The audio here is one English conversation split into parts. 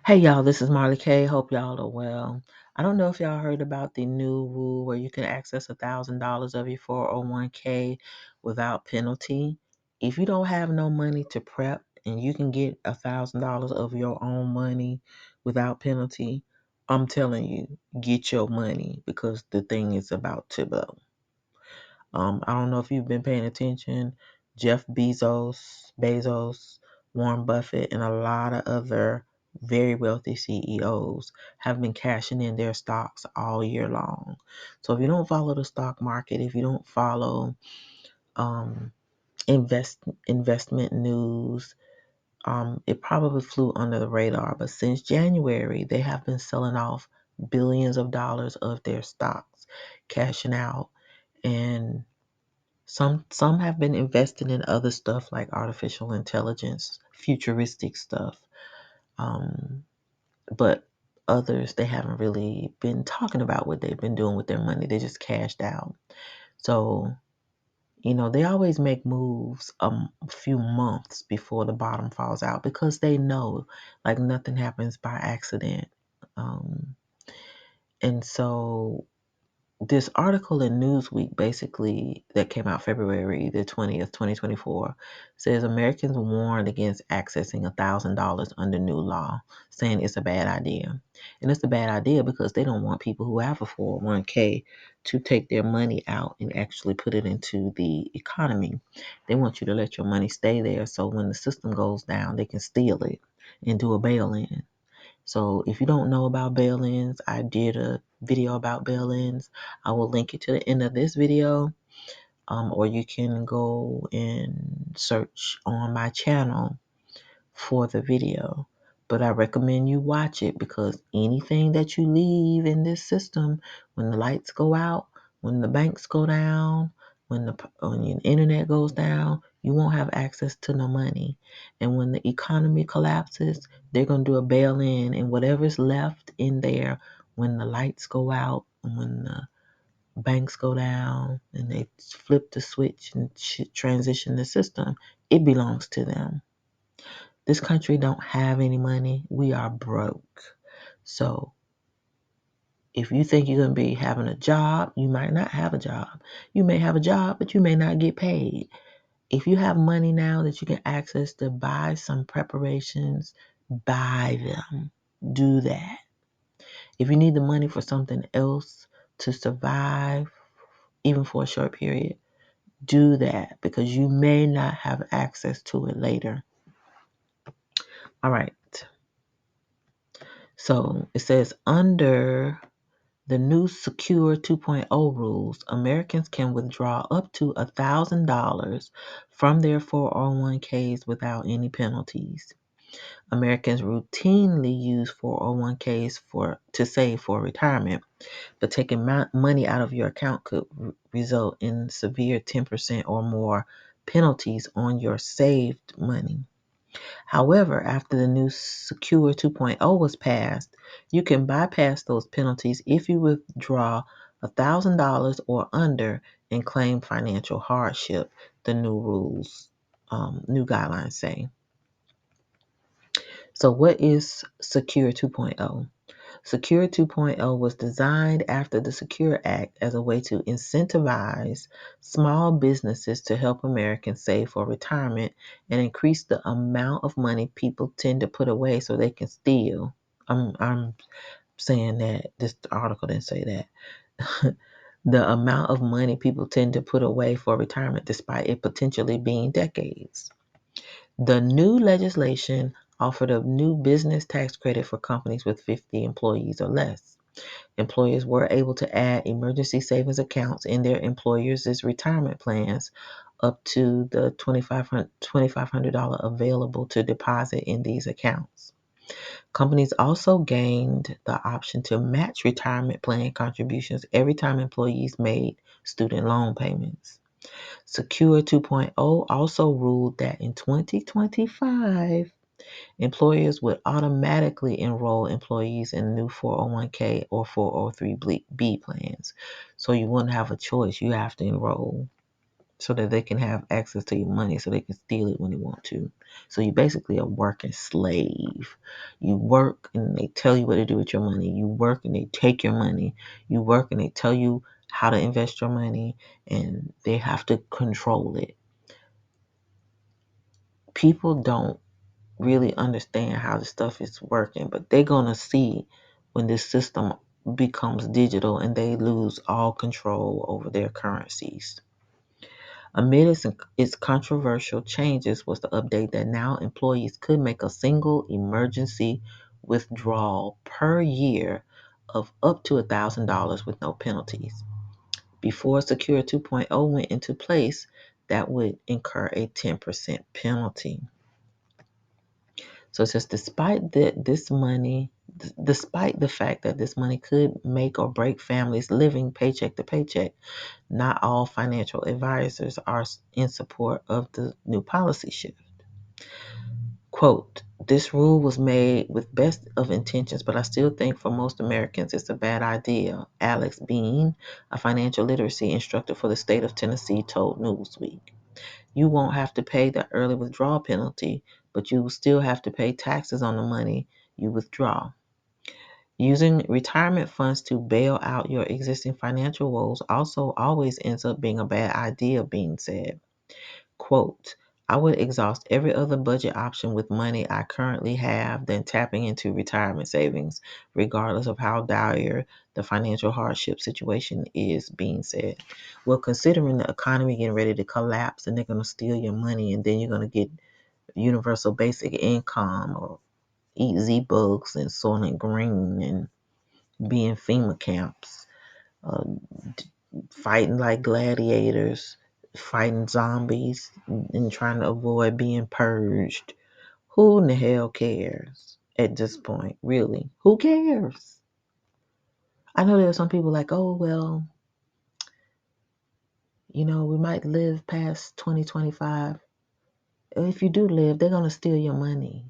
Hey y'all, this is Marley K. Hope y'all are well. I don't know if y'all heard about the new rule where you can access $1,000 of your 401k without penalty. If you don't have no money to prep and you can get $1,000 of your own money without penalty, I'm telling you, get your money because the thing is about to blow. I don't know if you've been paying attention. Jeff Bezos, Warren Buffett, and a lot of other very wealthy CEOs have been cashing in their stocks all year long. So if you don't follow the stock market, if you don't follow um, investment news, it probably flew under the radar. But since January, they have been selling off billions of dollars of their stocks, cashing out, and some have been invested in other stuff like artificial intelligence, futuristic stuff. Um, but others they haven't really been talking about what they've been doing with their money. They just cashed out. So, they always make moves a few months before the bottom falls out because they know like nothing happens by accident. Um, and so this article in Newsweek basically that came out February the 20th, 2024 says Americans warned against accessing $1,000 under new law, saying it's a bad idea. And it's a bad idea because they don't want people who have a 401k to take their money out and actually put it into the economy. They want you to let your money stay there so when the system goes down, they can steal it and do a bail in. So if you don't know about bail-ins, I did a video about bail-ins. I will link it to the end of this video, or you can go and search on my channel for the video. But I recommend you watch it because anything that you leave in this system, when the lights go out, when the banks go down, when your internet goes down, you won't have access to no money. And when the economy collapses, they're going to do a bail in, and whatever's left in there when the lights go out, and when the banks go down, and they flip the switch and transition the system, it belongs to them. This country don't have any money. We are broke. So if you think you're going to be having a job, you might not have a job. You may have a job, but you may not get paid. If you have money now that you can access to buy some preparations, buy them. Do that. If you need the money for something else to survive, even for a short period, do that because you may not have access to it later. All right. So it says under the new Secure 2.0 rules, Americans can withdraw up to $1,000 from their 401ks without any penalties. Americans routinely use 401ks to save for retirement, but taking money out of your account could result in severe 10% or more penalties on your saved money. However, after the new Secure 2.0 was passed, you can bypass those penalties if you withdraw $1,000 or under and claim financial hardship, the new rules, new guidelines say. So, what is Secure 2.0? Secure 2.0 was designed after the Secure Act as a way to incentivize small businesses to help Americans save for retirement and increase the amount of money people tend to put away so they can steal. I'm saying that this article didn't say that. The amount of money people tend to put away for retirement despite it potentially being decades. The new legislation offered a new business tax credit for companies with 50 employees or less. Employers were able to add emergency savings accounts in their employers' retirement plans up to the $2,500 available to deposit in these accounts. Companies also gained the option to match retirement plan contributions every time employees made student loan payments. Secure 2.0 also ruled that in 2025, employers would automatically enroll employees in new 401k or 403b plans. So you wouldn't have a choice. You have to enroll. so that they can have access to your money so they can steal it when they want to. So you're basically a working slave. You work and they tell you what to do with your money. You work and they take your money. You work and they tell you how to invest your money and they have to control it. People don't really understand how the stuff is working, but they're going to see when this system becomes digital and they lose all control over their currencies. Amid its controversial changes was the update that now employees could make a single emergency withdrawal per year of up to $1,000 with no penalties. Before Secure 2.0 went into place, that would incur a 10% penalty. So it says, despite the fact that this money could make or break families living paycheck to paycheck, not all financial advisors are in support of the new policy shift. Quote, this rule was made with best of intentions, but I still think for most Americans it's a bad idea. Alex Bean, a financial literacy instructor for the state of Tennessee, told Newsweek. You won't have to pay the early withdrawal penalty, but you will still have to pay taxes on the money you withdraw. Using retirement funds to bail out your existing financial woes also always ends up being a bad idea, Bean said. Quote, I would exhaust every other budget option with money I currently have than tapping into retirement savings, regardless of how dire the financial hardship situation is, Bean said. Well, considering the economy getting ready to collapse and they're going to steal your money and then you're going to get universal basic income or eat Z-Bugs and Soylent Green and be in FEMA camps, uh, fighting like gladiators, fighting zombies, and trying to avoid being purged. Who in the hell cares at this point? Really? Who cares? I know there are some people like, oh, well, we might live past 2025. If you do live, they're going to steal your money.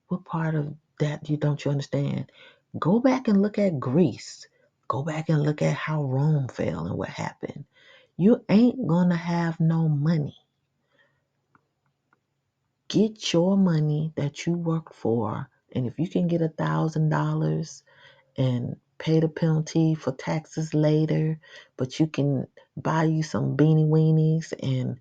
What part of that don't you understand? Go back and look at Greece. Go back and look at how Rome fell and what happened. You ain't going to have no money. Get your money that you worked for, and if you can get $1,000 and pay the penalty for taxes later, but you can buy you some beanie weenies and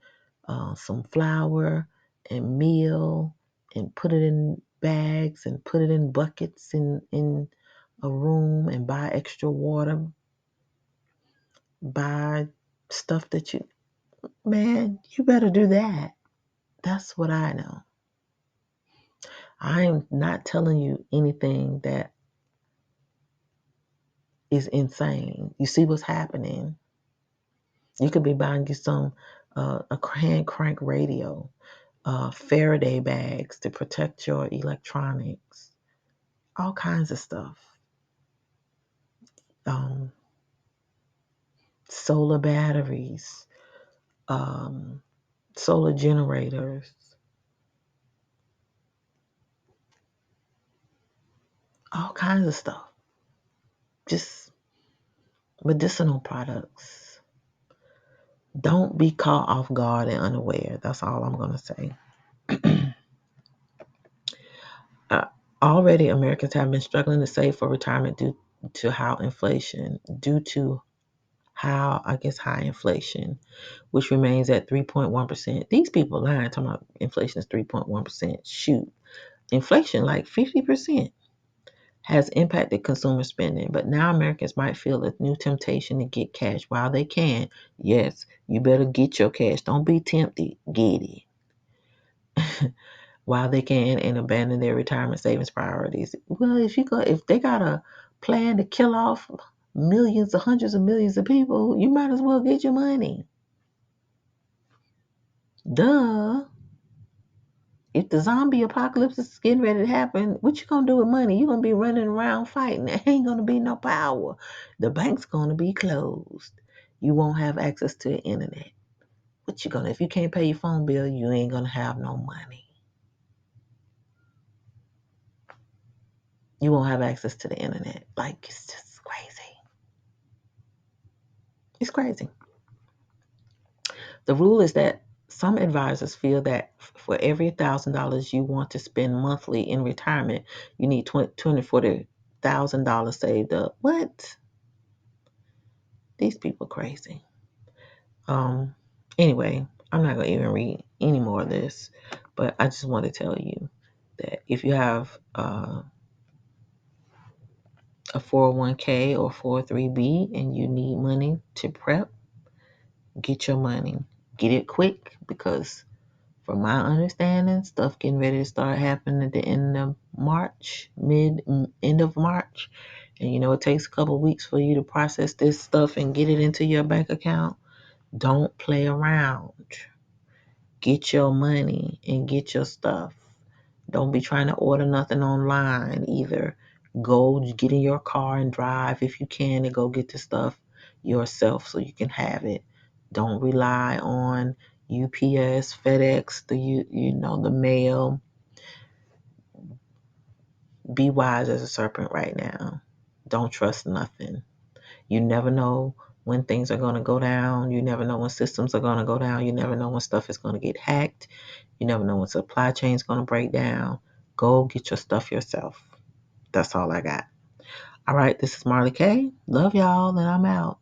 some flour and meal and put it in bags and put it in buckets in a room and buy extra water, buy stuff that man, you better do that. That's what I know. I'm not telling you anything that is insane. You see what's happening. You could be buying you some a hand crank radio, Faraday bags to protect your electronics, all kinds of stuff. Um, Solar batteries, um, solar generators, all kinds of stuff. Just medicinal products. Don't be caught off guard and unaware. That's all I'm going to say. Uh, Already, Americans have been struggling to save for retirement due to high inflation, which remains at 3.1%. These people lying, talking about inflation is 3.1%. Shoot, inflation like 50% has impacted consumer spending, but now Americans might feel a new temptation to get cash while they can. Yes, you better get your cash. Don't be tempted. Get it. While they can and abandon their retirement savings priorities. Well, if they got a plan to kill off millions or hundreds of millions of people, you might as well get your money. Duh. If the zombie apocalypse is getting ready to happen, what you gonna do with money? You're gonna be running around fighting. There ain't gonna be no power. The bank's gonna be closed. You won't have access to the internet. What you gonna if you can't pay your phone bill, you ain't gonna have no money. You won't have access to the internet. Like it's just crazy. It's crazy. The rule is that some advisors feel that for every $1,000 you want to spend monthly in retirement, you need $240,000 saved up. What? These people crazy. Um. Anyway, I'm not gonna even read any more of this, but I just want to tell you that if you have a 401k or 403b and you need money to prep, get your money. Get it quick because from my understanding, stuff getting ready to start happening at the end of March, end of March. And it takes a couple weeks for you to process this stuff and get it into your bank account. Don't play around. Get your money and get your stuff. Don't be trying to order nothing online either. Go get in your car and drive if you can and go get the stuff yourself so you can have it. Don't rely on UPS, FedEx, the mail. Be wise as a serpent right now. Don't trust nothing. You never know when things are going to go down. You never know when systems are going to go down. You never know when stuff is going to get hacked. You never know when supply chain is going to break down. Go get your stuff yourself. That's all I got. All right, this is Marley K. Love y'all, and I'm out.